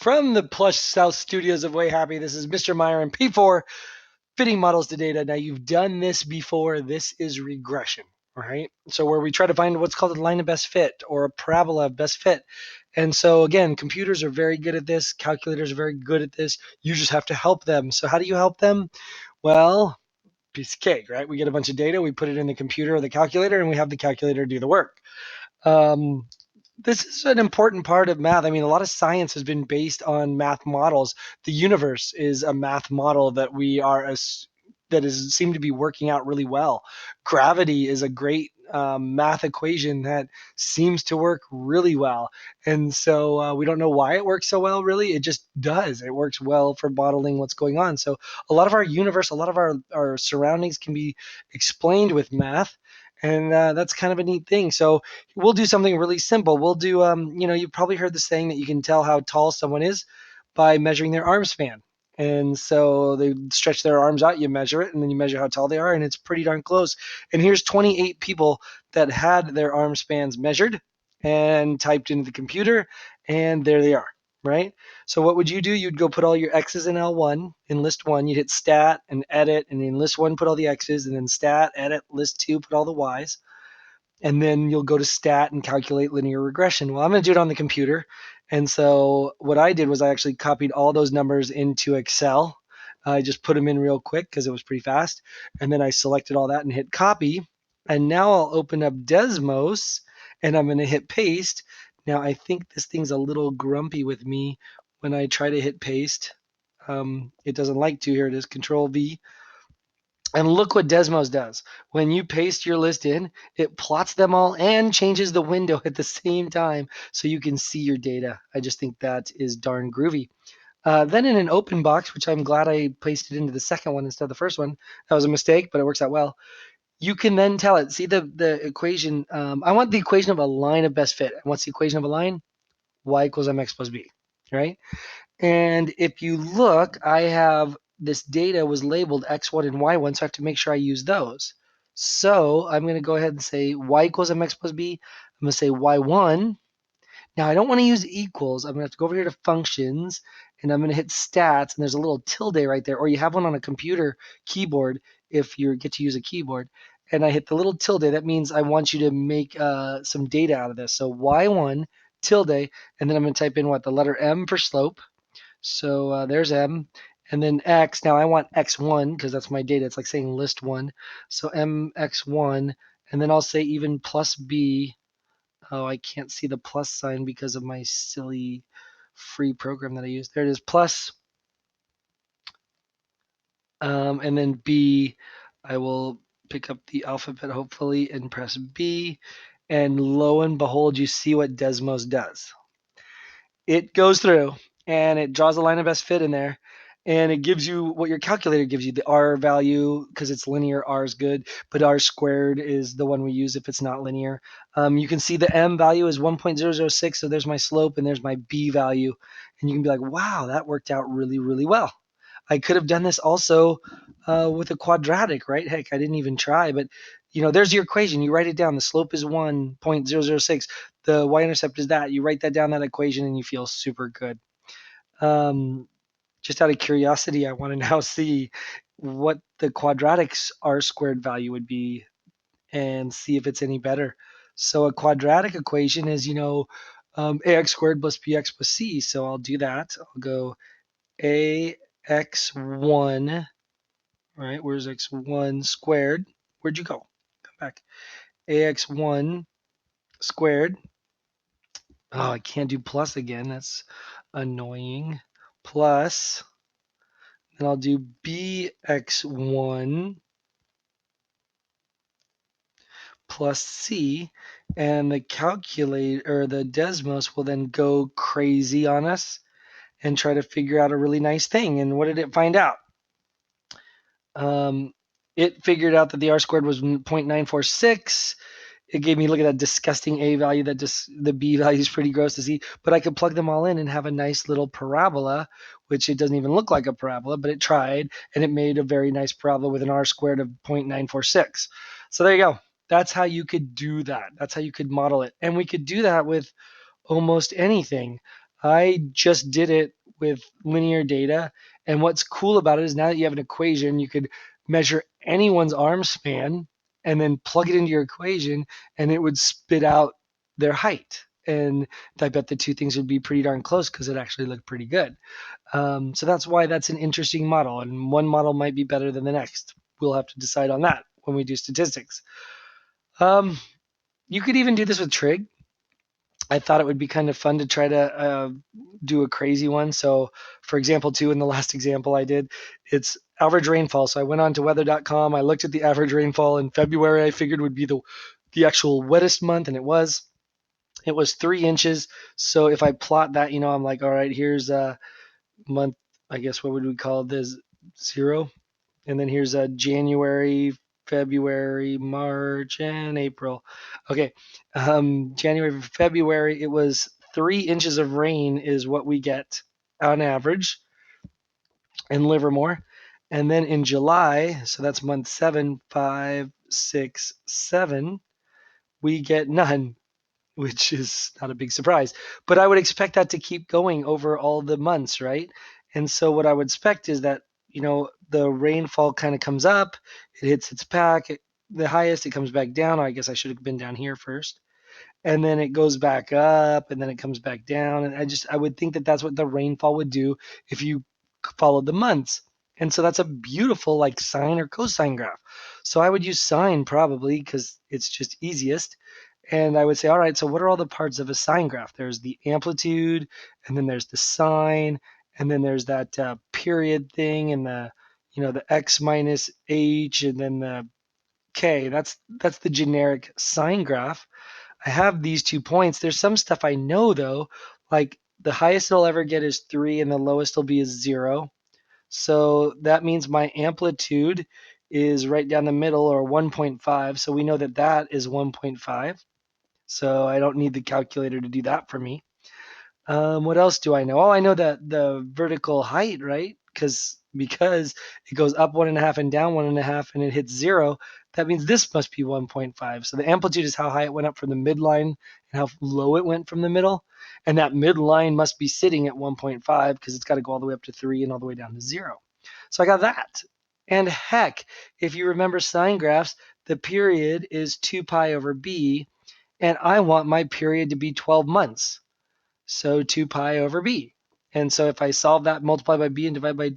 From the plush South studios of Way Happy, this is Mr. Meyer and P-4 fitting models to data. Now, you've done this before. This is regression, right? So where we try to find what's called a line of best fit or a parabola of best fit. And so again, computers are very good at this. Calculators are very good at this. You just have to help them. So how do you help them? Well, piece of cake, right? We get a bunch of data, we put it in the computer or the calculator, and we have the calculator do the work. Um, this is an important part of math. I mean, a lot of science has been based on math models. The universe is a math model that we are that is seem to be working out really well. Gravity is a great math equation that seems to work really well, and so we don't know why it works so well. Really, it just does. It works well for modeling what's going on. So a lot of our universe, a lot of our surroundings can be explained with math, and that's kind of a neat thing. So we'll do something really simple. We'll do, you've probably heard the saying that you can tell how tall someone is by measuring their arm span. And so they stretch their arms out, you measure it, and then you measure how tall they are, and it's pretty darn close. And here's 28 people that had their arm spans measured and typed into the computer, and there they are, right? So what would you do? You'd go put all your X's in L1, in list one, you'd hit stat and edit, and in list one, put all the X's, and then stat, edit, list two, put all the Y's, and then you'll go to stat and calculate linear regression. Well, I'm going to do it on the computer. And so what I did was I actually copied all those numbers into Excel. I just put them in real quick because it was pretty fast. And then I selected all that and hit copy. And now I'll open up Desmos and I'm going to hit paste. Now I think this thing's a little grumpy with me when I try to hit paste. It doesn't like to. Here it is, Control V. And look what Desmos does. When you paste your list in, it plots them all and changes the window at the same time so you can see your data. I just think that is darn groovy. Then in an open box, which I'm glad I pasted into the second one instead of the first one. That was a mistake, but it works out well. You can then tell it. See the equation. I want the equation of a line of best fit. And what's the equation of a line? Y equals mx plus b, right? And if you look, I have this data was labeled X1 and Y1, so I have to make sure I use those. So I'm going to go ahead and say Y equals MX plus B. I'm going to say Y1. Now I don't want to use equals. I'm going to have to go over here to functions, and I'm going to hit stats, and there's a little tilde right there, or you have one on a computer keyboard if you get to use a keyboard. And I hit the little tilde. That means I want you to make some data out of this. So Y1 tilde, and then I'm going to type in what? The letter M for slope. So there's M. And then X, now I want X1 because that's my data. It's like saying list one. So MX1, and then I'll say even plus B. Oh, I can't see the plus sign because of my silly free program that I use. There it is, plus. And then B, I will pick up the alphabet hopefully and press B. And lo and behold, you see what Desmos does. It goes through and it draws a line of best fit in there, and it gives you what your calculator gives you, the R value, because it's linear. R is good, but R squared is the one we use if it's not linear. You can see the M value is 1.006, so there's my slope and there's my B value, and you can be like, wow, that worked out really, really well. I could have done this also with a quadratic, right? Heck, I didn't even try, but there's your equation. You write it down. The slope is 1.006. The y-intercept is that. You write that down, that equation, and you feel super good. Just out of curiosity, I want to now see what the quadratic's r squared value would be and see if it's any better. So a quadratic equation is, ax squared plus bx plus c. So I'll do that. I'll go ax1, right? Where's x1 squared? Where'd you go? Come back. ax1 squared. Oh, I can't do plus again. That's annoying. Plus, and I'll do bx1 plus c, and the calculator or the Desmos will then go crazy on us and try to figure out a really nice thing. And what did it find out? It figured out that the r squared was 0.946. It gave me, look at that disgusting A value, that just the B value is pretty gross to see, but I could plug them all in and have a nice little parabola, which it doesn't even look like a parabola, but it tried, and it made a very nice parabola with an R squared of 0.946. So there you go. That's how you could do that. That's how you could model it. And we could do that with almost anything. I just did it with linear data. And what's cool about it is now that you have an equation, you could measure anyone's arm span and then plug it into your equation, and it would spit out their height. And I bet the two things would be pretty darn close because it actually looked pretty good. So that's why that's an interesting model, and one model might be better than the next. We'll have to decide on that when we do statistics. Um, you could even do this with trig. I thought it would be kind of fun to try to do a crazy one. So, for example, too, in the last example I did, it's average rainfall. So I went on to weather.com. I looked at the average rainfall in February. I figured would be the actual wettest month, and it was. It was 3 inches. So if I plot that, I'm like, all right, here's a month. I guess what would we call this? 0. And then here's a January, February, March, and April. Okay, January, February, it was 3 inches of rain is what we get on average in Livermore. And then in July, so that's month 7, 5, 6, 7, we get none, which is not a big surprise. But I would expect that to keep going over all the months, right? And so what I would expect is that, the rainfall kind of comes up, it hits its the highest, it comes back down. I guess I should have been down here first. And then it goes back up, and then it comes back down. And I would think that that's what the rainfall would do if you followed the months. And so that's a beautiful like sine or cosine graph. So I would use sine probably because it's just easiest. And I would say, all right, so what are all the parts of a sine graph? There's the amplitude, and then there's the sine, and then there's that period thing, and the x minus h, and then the k. That's the generic sine graph. I have these 2 points. There's some stuff I know though, like the highest it'll ever get is 3, and the lowest will be is 0. So that means my amplitude is right down the middle, or 1.5. So we know that that is 1.5. So I don't need the calculator to do that for me. What else do I know? Oh, I know that the vertical height, right? Because it goes up 1.5 and down 1.5, and it hits 0. That means this must be 1.5. So the amplitude is how high it went up from the midline and how low it went from the middle. And that midline must be sitting at 1.5 because it's got to go all the way up to 3 and all the way down to 0. So I got that. And heck, if you remember sine graphs, the period is 2 pi over b, and I want my period to be 12 months. So 2 pi over b. And so if I solve that, multiply by b and divide by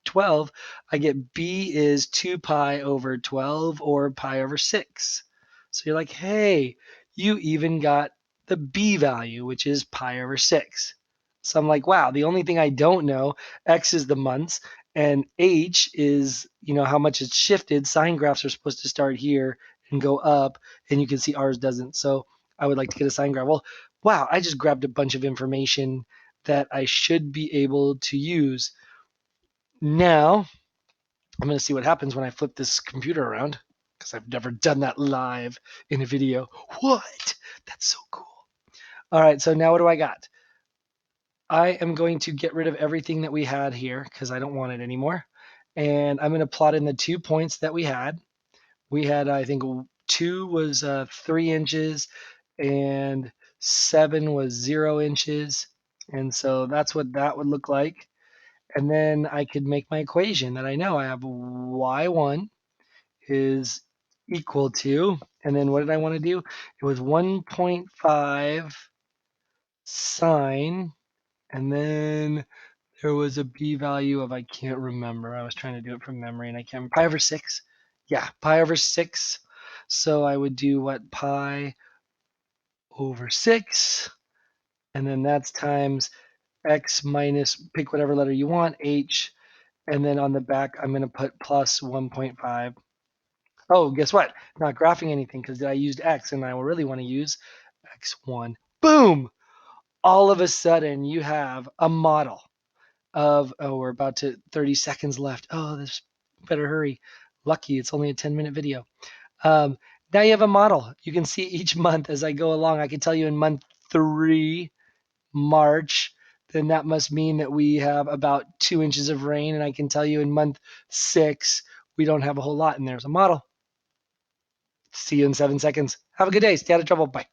12, I get b is 2 pi over 12, or pi over 6. So you're like, hey, you even got the b value, which is pi over 6. So I'm like, wow, the only thing I don't know, x is the months, and h is, how much it's shifted. Sine graphs are supposed to start here and go up, and you can see ours doesn't. So I would like to get a sine graph. Well, wow, I just grabbed a bunch of information that I should be able to use. Now, I'm going to see what happens when I flip this computer around, because I've never done that live in a video. What? That's so cool. All right, so now what do I got? I am going to get rid of everything that we had here because I don't want it anymore. And I'm going to plot in the 2 points that we had. We had, I think, 2 was 3 inches, and 7 was 0 inches. And so that's what that would look like. And then I could make my equation that I know. I have y1 is equal to, and then what did I want to do? It was 1.5 sine, and then there was a b value of, I can't remember. I was trying to do it from memory, and I can't remember. Pi over 6. Yeah, pi over 6. So I would do what? Pi over 6, and then that's times x minus, pick whatever letter you want, h, and then on the back, I'm going to put plus 1.5. Oh, guess what? Not graphing anything because I used x, and I will really want to use x1. Boom! All of a sudden, you have a model of, oh, we're about to 30 seconds left. Oh, this better hurry. Lucky, it's only a 10-minute video. Now you have a model. You can see each month as I go along. I can tell you in month 3, March, then that must mean that we have about 2 inches of rain. And I can tell you in month 6, we don't have a whole lot. And there's a model. See you in 7 seconds. Have a good day. Stay out of trouble. Bye.